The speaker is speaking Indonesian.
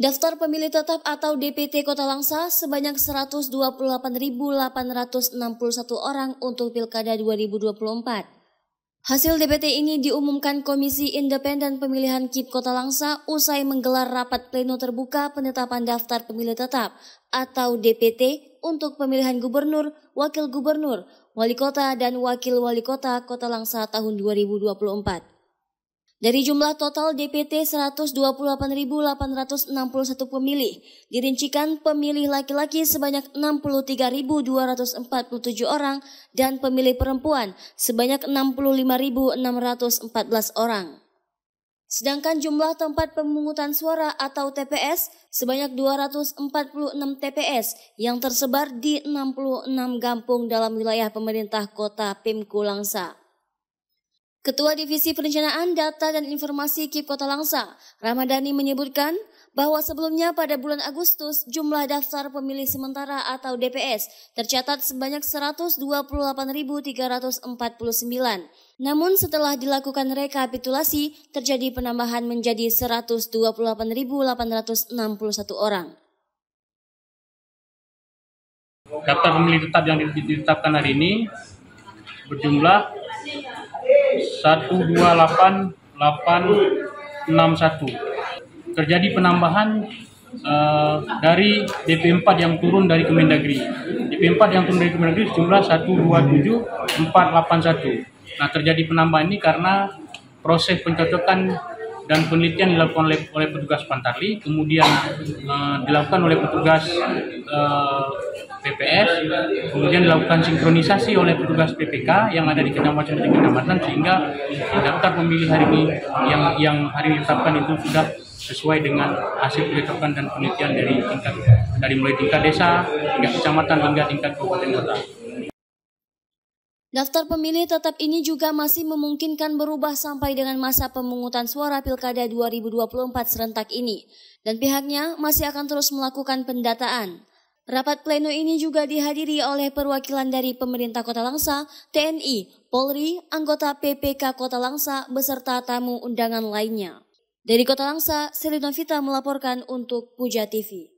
Daftar pemilih tetap atau DPT Kota Langsa sebanyak 128.861 orang untuk Pilkada 2024. Hasil DPT ini diumumkan Komisi Independen Pemilihan KIP Kota Langsa usai menggelar rapat pleno terbuka penetapan daftar pemilih tetap atau DPT untuk pemilihan gubernur, wakil gubernur, wali kota, dan wakil wali kota Kota Langsa tahun 2024. Dari jumlah total DPT 128.861 pemilih, dirincikan pemilih laki-laki sebanyak 63.247 orang dan pemilih perempuan sebanyak 65.614 orang. Sedangkan jumlah tempat pemungutan suara atau TPS sebanyak 246 TPS yang tersebar di 66 kampung dalam wilayah pemerintah kota Pemko Langsa. Ketua Divisi Perencanaan Data dan Informasi KIP Kota Langsa, Ramadhani menyebutkan bahwa sebelumnya pada bulan Agustus jumlah daftar pemilih sementara atau DPS tercatat sebanyak 128.349. Namun setelah dilakukan rekapitulasi terjadi penambahan menjadi 128.861 orang. Daftar pemilih tetap yang ditetapkan hari ini berjumlah 128.861. Terjadi penambahan dari DP4 yang turun dari Kemendagri. DP4 yang turun dari Kemendagri jumlah 127.481. Nah, terjadi penambahan ini karena proses pencocokan dan penelitian dilakukan oleh petugas Pantarli, kemudian dilakukan oleh petugas PPS, kemudian dilakukan sinkronisasi oleh petugas PPK yang ada di kecamatan, sehingga daftar pemilih hari ini yang hari ini ditetapkan itu sudah sesuai dengan hasil pencocokan dan penelitian dari mulai tingkat desa, tingkat kecamatan hingga tingkat kabupaten kota. Daftar pemilih tetap ini juga masih memungkinkan berubah sampai dengan masa pemungutan suara Pilkada 2024 serentak ini, dan pihaknya masih akan terus melakukan pendataan. Rapat pleno ini juga dihadiri oleh perwakilan dari pemerintah Kota Langsa, TNI, Polri, anggota PPK Kota Langsa, beserta tamu undangan lainnya. Dari Kota Langsa, Selina Vita melaporkan untuk Puja TV.